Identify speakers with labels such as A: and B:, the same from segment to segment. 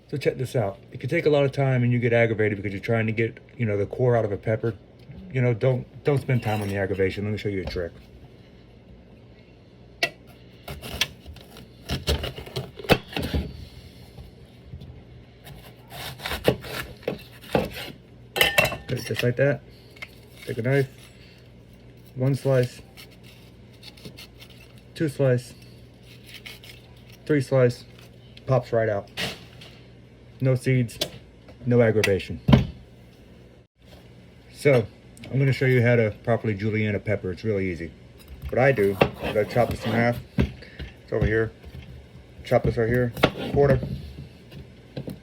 A: So check this out. It can take a lot of time and you get aggravated because you're trying to get, the core out of a pepper. Don't spend time on the aggravation. Let me show you a trick. Cut it just like that. Take a knife. 1 slice. 2 slice. 3 slice. Pops right out. No seeds, no aggravation. So, I'm going to show you how to properly julienne a pepper. It's really easy. What I do is I chop this in half. It's over here. Chop this right here, quarter.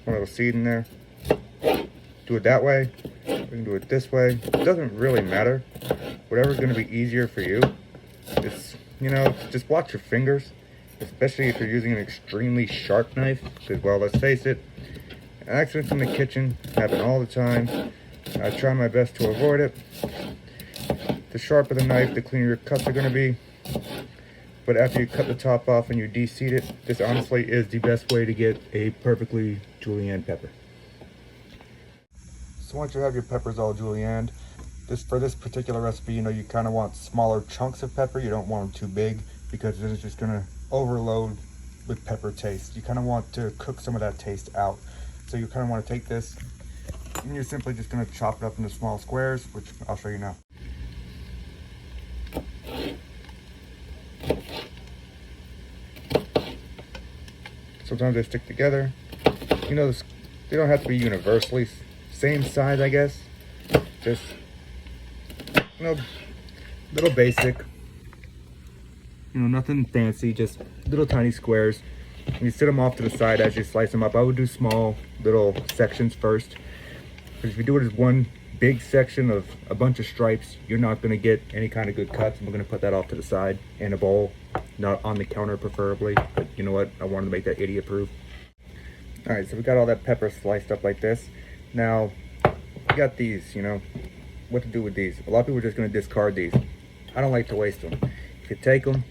A: One little seed in there. Do it that way. We can do it this way. It doesn't really matter. Whatever's going to be easier for you. It's, just watch your fingers. Especially if you're using an extremely sharp knife. Because, well, let's face it, accidents in the kitchen happen all the time. I try my best to avoid it. The sharper the knife, the cleaner your cuts are going to be. But after you cut the top off and you de-seed it, this honestly is the best way to get a perfectly julienne pepper. So once you have your peppers all julienned, for this particular recipe, you kind of want smaller chunks of pepper. You don't want them too big because then it's just going to overload with pepper taste. You kind of want to cook some of that taste out. So you kind of want to take this and you're simply just going to chop it up into small squares, which I'll show you now. Sometimes they stick together. They don't have to be universally same size, I guess. Just, little basic. Nothing fancy, just little tiny squares. And you sit them off to the side as you slice them up. I would do small little sections first. Because if you do it as one big section of a bunch of stripes, you're not going to get any kind of good cuts. And we're going to put that off to the side in a bowl, not on the counter preferably. But you know what? I wanted to make that idiot proof. Alright, so we got all that pepper sliced up like this. Now, we got these, what to do with these. A lot of people are just going to discard these. I don't like to waste them. If you take them,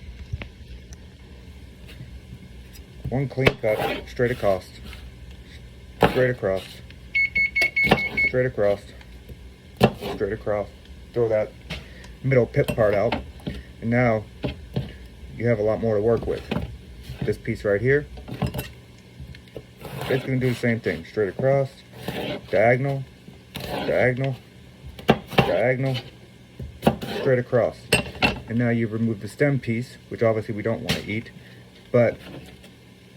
A: one clean cut, straight across, straight across, straight across, straight across. Throw that middle pip part out, and now you have a lot more to work with. This piece right here, it's going to do the same thing. Straight across, diagonal, diagonal, diagonal, straight across. And now you've removed the stem piece, which obviously we don't want to eat, but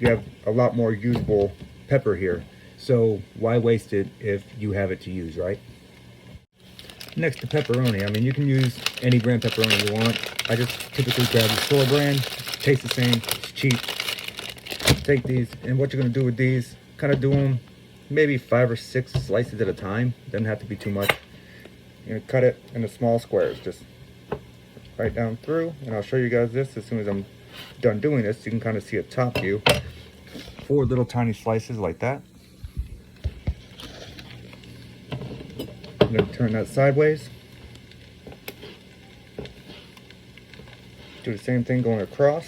A: you have a lot more usable pepper here. So why waste it if you have it to use, right? Next to pepperoni. I mean, you can use any brand pepperoni you want. I just typically grab the store brand. Tastes the same, it's cheap. Take these, and what you're gonna do with these, kind of do them maybe 5 or 6 slices at a time. Doesn't have to be too much. You're gonna cut it into small squares, just right down through. And I'll show you guys this as soon as I'm done doing this. You can kind of see a top view. 4 little tiny slices like that. I'm going to turn that sideways. Do the same thing going across.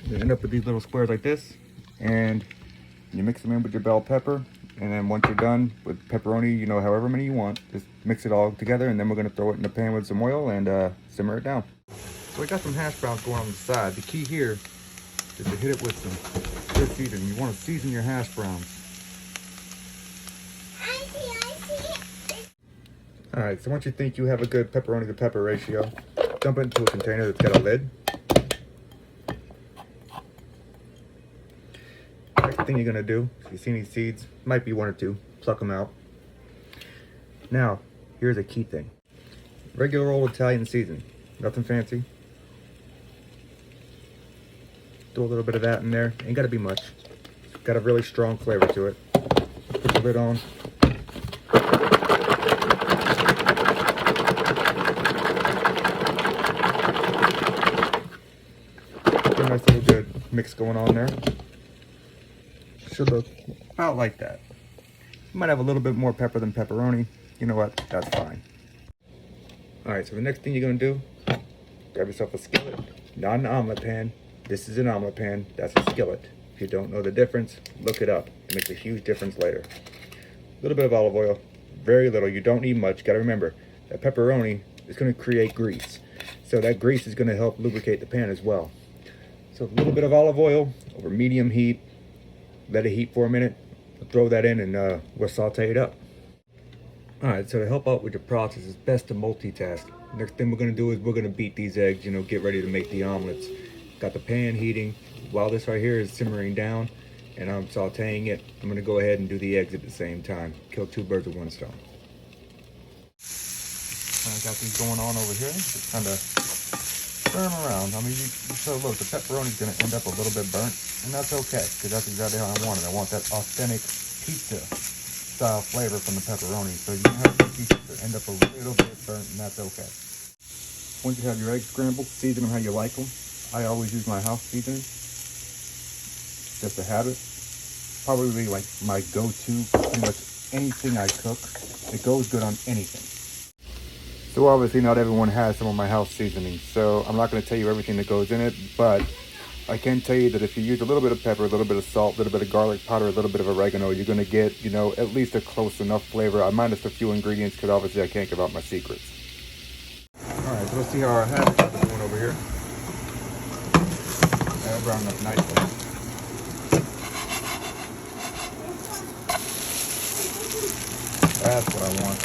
A: You end up with these little squares like this, and you mix them in with your bell pepper. And then once you're done with pepperoni, however many you want, just mix it all together, and then we're going to throw it in the pan with some oil and simmer it down. So we got some hash browns going on the side. The key here is to hit it with some good seasoning. You want to season your hash browns.
B: I see.
A: Alright, so once you think you have a good pepperoni to pepper ratio, dump it into a container that's got a lid. Next thing you're going to do, if you see any seeds, might be 1 or 2, pluck them out. Now, here's a key thing. Regular old Italian seasoning, nothing fancy. Throw a little bit of that in there, ain't got to be much. It's got a really strong flavor to it. Put the lid on. Get a nice little good mix going on there. Should look about like that. You might have a little bit more pepper than pepperoni. You know what? That's fine. Alright, so the next thing you're going to do, grab yourself a skillet. Not an omelet pan. This is an omelet pan. That's a skillet. If you don't know the difference, look it up. It makes a huge difference later. A little bit of olive oil, very little. You don't need much. Got to remember that pepperoni is going to create grease, so that grease is going to help lubricate the pan as well. So a little bit of olive oil over medium heat. Let it heat for a minute. Throw that in and we'll saute it up. Alright, so to help out with your process, it's best to multitask. Next thing we're going to do is we're going to beat these eggs, get ready to make the omelets. Got the pan heating. While this right here is simmering down and I'm sauteing it, I'm going to go ahead and do the eggs at the same time. Kill two birds with one stone. I got these going on over here. Just kind of stir them around. I mean, so look, the pepperoni's going to end up a little bit burnt, and that's okay, because that's exactly how I want it. I want that authentic pizza style flavor from the pepperoni. So you have the pieces that end up a little bit burnt, and that's okay. Once you have your eggs scrambled, season them how you like them. I always use my house seasoning, just a habit. Probably like my go-to, pretty much anything I cook. It goes good on anything. So obviously not everyone has some of my house seasonings, so I'm not going to tell you everything that goes in it, but I can tell you that if you use a little bit of pepper, a little bit of salt, a little bit of garlic powder, a little bit of oregano, you're going to get, at least a close enough flavor. I minus a few ingredients because obviously I can't give out my secrets. Alright, so let's see how our habits are doing over here. I'll brown up nicely. That's what I want.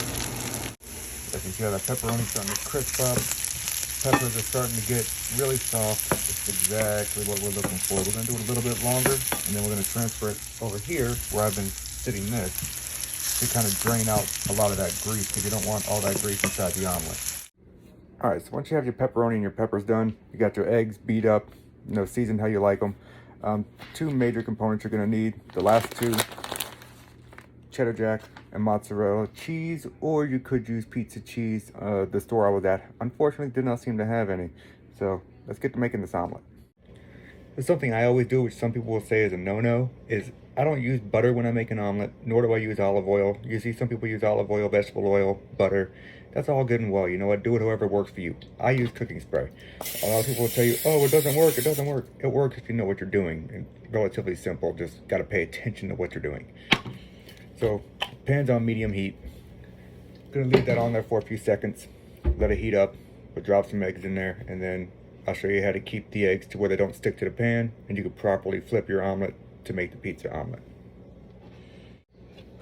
A: As you see how that pepperoni starting to crisp up. Peppers are starting to get really soft. It's exactly what we're looking for. We're going to do it a little bit longer, and then we're going to transfer it over here where I've been sitting this to kind of drain out a lot of that grease, because you don't want all that grease inside the omelet. All right, so once you have your pepperoni and your peppers done, you got your eggs beat up, seasoned how you like them. Two major components you're going to need. The last two, cheddar jack and mozzarella cheese, or you could use pizza cheese. The store I was at unfortunately did not seem to have any, so let's get to making this omelet. There's something I always do, which some people will say is a no-no, is I don't use butter when I make an omelet, nor do I use olive oil. You see some people use olive oil, vegetable oil, butter. That's all good and well. You know what? Do it however works for you. I use cooking spray. A lot of people will tell you, oh, it doesn't work, it doesn't work. It works if you know what you're doing. It's relatively simple, just got to pay attention to what you're doing. So, pan's on medium heat. Gonna leave that on there for a few seconds. Let it heat up. We'll drop some eggs in there, and then I'll show you how to keep the eggs to where they don't stick to the pan, and you can properly flip your omelet to make the pizza omelet.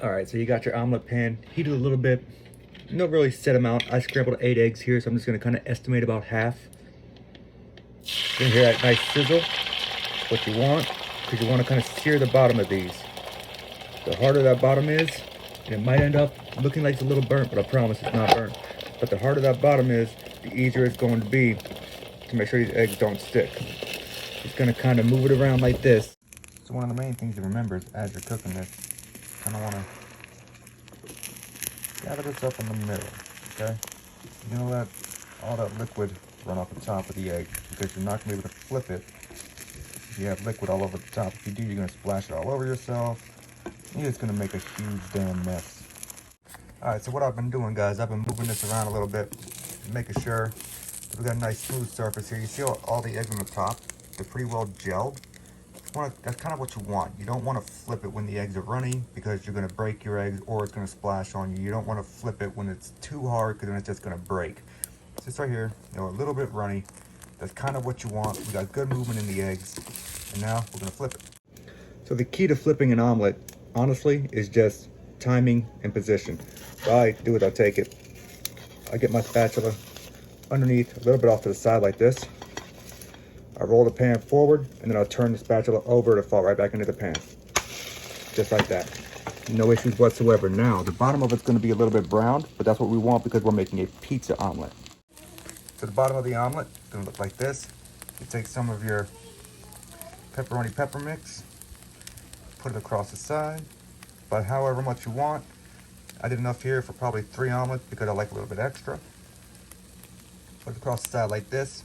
A: Alright, so you got your omelet pan heated a little bit. No really set amount. I scrambled 8 eggs here, so I'm just gonna kind of estimate about half. You're gonna hear that nice sizzle. What you want, because you want to kind of sear the bottom of these. The harder that bottom is, and it might end up looking like it's a little burnt, but I promise it's not burnt. But the harder that bottom is, the easier it's going to be to make sure these eggs don't stick. Just gonna kind of move it around like this. So one of the main things to remember is as you're cooking this, kind of want to gather this up in the middle, okay? You're gonna let all that liquid run off the top of the egg, because you're not gonna be able to flip it if you have liquid all over the top. If you do, you're gonna splash it all over yourself. You're just gonna make a huge damn mess. Alright, so what I've been doing, guys, I've been moving this around a little bit, making sure that we got a nice smooth surface here. You see all the eggs on the top? They're pretty well gelled. That's kind of what you want. You don't want to flip it when the eggs are runny, because you're going to break your eggs or it's going to splash on you. You don't want to flip it when it's too hard, because then it's just going to break. So it's right here, a little bit runny. That's kind of what you want. We got good movement in the eggs. And now we're going to flip it. So the key to flipping an omelet, honestly, is just timing and position. So I do it, I take it. I get my spatula underneath, a little bit off to the side like this. I roll the pan forward, and then I'll turn the spatula over to fall right back into the pan. Just like that. No issues whatsoever. Now, the bottom of it's going to be a little bit browned, but that's what we want because we're making a pizza omelet. So the bottom of the omelet is going to look like this. You take some of your pepperoni pepper mix, put it across the side, but however much you want. I did enough here for probably 3 omelets because I like a little bit extra. Put it across the side like this.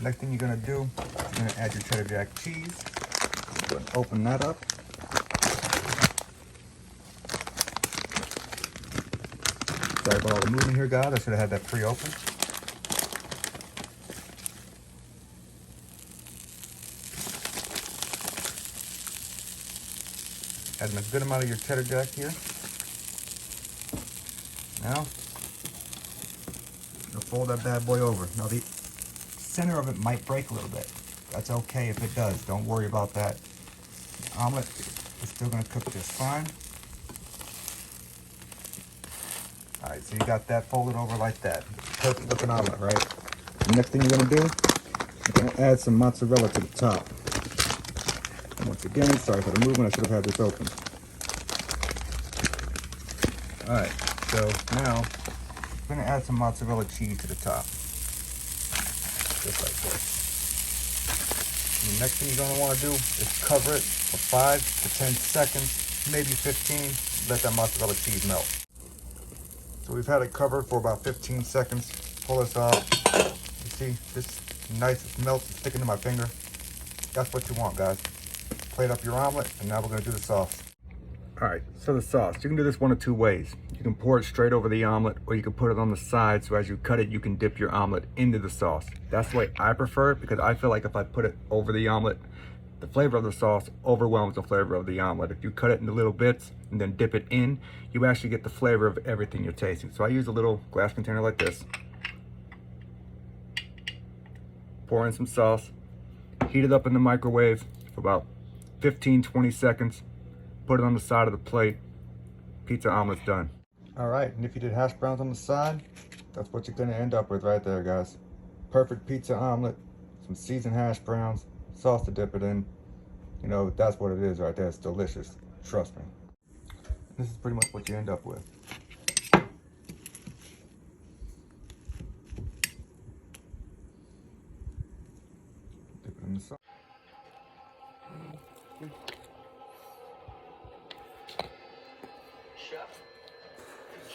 A: Next thing you're gonna do, you're gonna add your cheddar jack cheese. Go ahead and open that up. Sorry about all the movement here, guys. I should have had that pre-opened. Adding a good amount of your cheddar jack here. Now, you'll fold that bad boy over. Now the center of it might break a little bit. That's okay if it does. Don't worry about that. The omelet is still gonna cook just fine. All right, so you got that folded over like that. Perfect looking omelet, right? The next thing you're gonna do, you're gonna add some mozzarella to the top. And once again, sorry for the movement, I should have had this open. All right, so now we're gonna add some mozzarella cheese to the top. Just like this. And the next thing you're gonna wanna do is cover it for 5 to 10 seconds, maybe 15, let that mozzarella cheese melt. So we've had it covered for about 15 seconds. Pull this off. You see, this nice melts, it's sticking to my finger. That's what you want, guys. Plate up your omelet, and now we're gonna do the sauce. All right, so the sauce, you can do this one of two ways. You can pour it straight over the omelet, or you can put it on the side, so as you cut it, you can dip your omelet into the sauce. That's the way I prefer it, because I feel like if I put it over the omelet, the flavor of the sauce overwhelms the flavor of the omelet. If you cut it into little bits and then dip it in, you actually get the flavor of everything you're tasting. So I use a little glass container like this. Pour in some sauce, heat it up in the microwave for about 15-20 seconds. Put it on the side of the plate. Pizza omelet's done. All right, and if you did hash browns on the side, that's what you're gonna end up with right there, guys. Perfect pizza omelet, some seasoned hash browns, sauce to dip it in. You know, that's what it is right there. It's delicious. Trust me. This is pretty much what you end up with. Dip it in the sauce.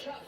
C: Chef.